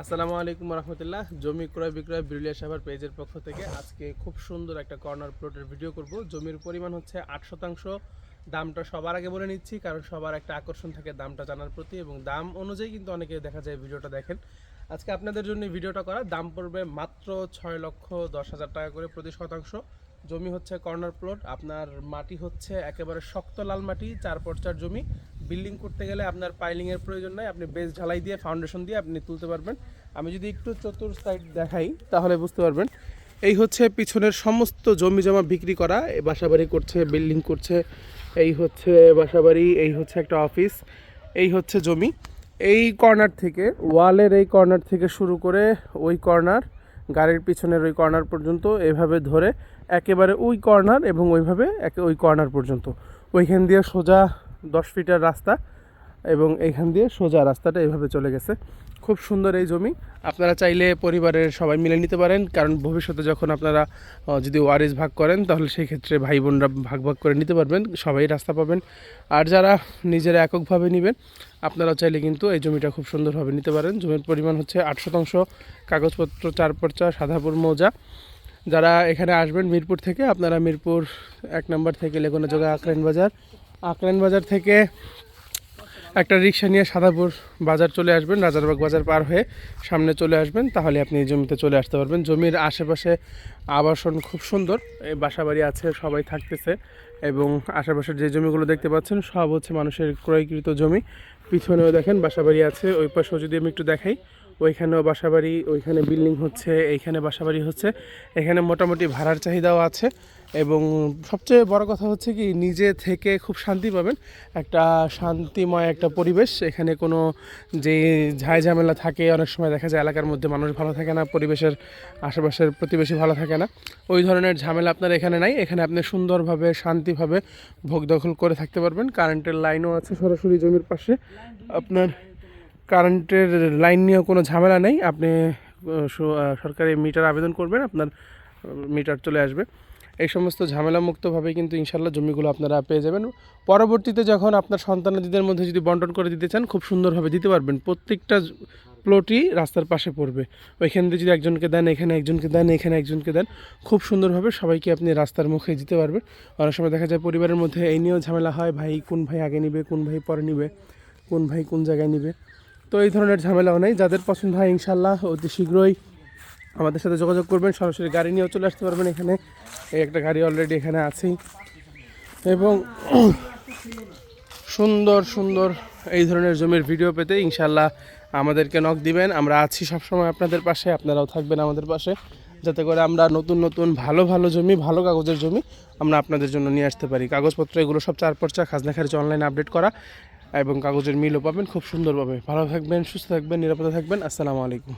আসসালামু আলাইকুম রহমতুল্লাহ। জমি ক্রয় বিক্রয় বিরুলিয়া সাভার পেজের পক্ষ থেকে আজকে খুব সুন্দর একটা কর্নার প্লটের ভিডিও করব। জমির পরিমাণ হচ্ছে 8 শতাংশ। দামটা সবার আগে বলে নিচ্ছি, কারণ সবার একটা আকর্ষণ থাকে দামটা জানার প্রতি, এবং দাম অনুযায়ী কিন্তু অনেকে দেখা যায় ভিডিওটা দেখেন। আজকে আপনাদের জন্য ভিডিওটা করা। দাম পড়বে মাত্র 6,10,000 টাকা করে প্রতি শতাংশ। জমি হচ্ছে কর্নার প্লট। আপনার মাটি হচ্ছে একেবারে শক্ত লাল মাটি, 4x4 জমি। বিল্ডিং করতে গেলে আপনার পাইলিংয়ের প্রয়োজন নাই, আপনি বেস ঢালাই দিয়ে ফাউন্ডেশন দিয়ে আপনি তুলতে পারবেন। আমি যদি একটু চতুর সাইড দেখাই তাহলে বুঝতে পারবেন। এই হচ্ছে পিছনের সমস্ত জমি জমা বিক্রি করা, বাসাবাড়ি করছে, বিল্ডিং করছে। এই হচ্ছে বাসাবাড়ি, এই হচ্ছে একটা অফিস, এই হচ্ছে জমি। এই কর্নার থেকে, ওয়ালের এই কর্নার থেকে শুরু করে ওই কর্নার, গাড়ির পিছনের ওই কর্নার পর্যন্ত, এভাবে ধরে একেবারে ওই কর্নার এবং ওইভাবে ওই কর্নার পর্যন্ত, ওইখান দিয়ে সোজা 10 ফিটের রাস্তা, এবং এইখান দিয়ে সোজা রাস্তাটা এইভাবে চলে গেছে। খুব সুন্দর এই জমি। আপনারা চাইলে পরিবারের সবাই মিলে নিতে পারেন, কারণ ভবিষ্যতে যখন আপনারা যদি ওয়ারিস ভাগ করেন তাহলে সেই ক্ষেত্রে ভাই বোনরা ভাগ ভাগ করে নিতে পারবেন, সবাই রাস্তা পাবেন। আর যারা নিজেরা এককভাবে নেবেন, আপনারা চাইলে কিন্তু এই জমিটা খুব সুন্দরভাবে নিতে পারেন। জমির পরিমাণ হচ্ছে 8 শতাংশ, কাগজপত্র 4x4, সাধাপুর মৌজা। যারা এখানে আসবেন মিরপুর থেকে, আপনারা মিরপুর 1 নম্বর থেকে লেগুনা জোগা আকরান বাজার থেকে একটা রিক্সা নিয়ে সাদাপুর বাজার চলে আসবেন, রাজারবাগ বাজার পার হয়ে সামনে চলে আসবেন, তাহলে আপনি এই জমিতে চলে আসতে পারবেন। জমির আশেপাশে আবাসন খুব সুন্দর, এই বাসাবাড়ি আছে, সবাই থাকতেছে, এবং আশেপাশের যে জমিগুলো দেখতে পাচ্ছেন সব হচ্ছে মানুষের ক্রয়কৃত জমি। পিছনেও দেখেন বাসাবাড়ি আছে, ওই পাশেও যদি আমি একটু দেখাই, ওইখানেও বাসাবাড়ি, ওইখানে বিল্ডিং হচ্ছে, এইখানে বাসাবাড়ি হচ্ছে। এখানে মোটামুটি ভাড়ার চাহিদাও আছে, এবং সবচেয়ে বড় কথা হচ্ছে কি, নিজে থেকে খুব শান্তি পাবেন। একটা শান্তিময় একটা পরিবেশ এখানে। কোনো যে ঝামেলা থাকে, অনেক সময় দেখা যায় এলাকার মধ্যে মানুষ ভালো থাকে না, পরিবেশের আশেপাশের প্রতিবেশী ভালো থাকে না, ওই ধরনের ঝামেলা আপনার এখানে নাই। এখানে আপনি সুন্দরভাবে শান্তিভাবে ভোগ দখল করে থাকতে পারবেন। কারেন্টের লাইনও আছে সরাসরি জমির পাশে। আপনার কারেন্টের লাইন নিয়েও কোনো ঝামেলা নেই। আপনি সরকারি মিটার আবেদন করবেন, আপনার মিটার চলে আসবে। এই সমস্ত ঝামেলা মুক্তভাবে কিন্তু ইনশাল্লাহ জমিগুলো আপনারা পেয়ে যাবেন। পরবর্তীতে যখন আপনার সন্তানাদিদের মধ্যে যদি বন্টন করে দিতে চান, খুব সুন্দরভাবে দিতে পারবেন। প্রত্যেকটা প্লটই রাস্তার পাশে পড়বে। ওইখান দিয়ে যদি একজনকে দেন, এখানে একজনকে দেন, এখানে একজনকে দেন, খুব সুন্দরভাবে সবাইকে আপনি রাস্তার মুখে দিতে পারবেন। অনেক সময় দেখা যায় পরিবারের মধ্যে এই নিয়েও ঝামেলা হয়, ভাই কোন ভাই আগে নিবে, কোন ভাই পরে নিবে, কোন ভাই কোন জায়গায় নিবে। তো এই ধরনের ঝামেলাও নেই। যাদের পছন্দ হয় ইনশাল্লাহ অতি শীঘ্রই আমাদের সাথে যোগাযোগ করবেন, সরাসরি গাড়ি নিয়েও চলে আসতে পারবেন। এখানে এই একটা গাড়ি অলরেডি এখানে আছেই, এবং সুন্দর সুন্দর এই ধরনের জমির ভিডিও পেতে ইনশাল্লাহ আমাদেরকে নক দিবেন। আমরা আছি সবসময় আপনাদের পাশে, আপনারাও থাকবেন আমাদের পাশে, যাতে করে আমরা নতুন নতুন ভালো ভালো জমি, ভালো কাগজের জমি আমরা আপনাদের জন্য নিয়ে আসতে পারি। কাগজপত্র এগুলো সব 4x4, খাজনা খারিজ অনলাইনে আপডেট করা, এবং কাগজের মিলও পাবেন খুব সুন্দরভাবে। ভালো থাকবেন, সুস্থ থাকবেন, নিরাপদে থাকবেন। আসসালামু আলাইকুম।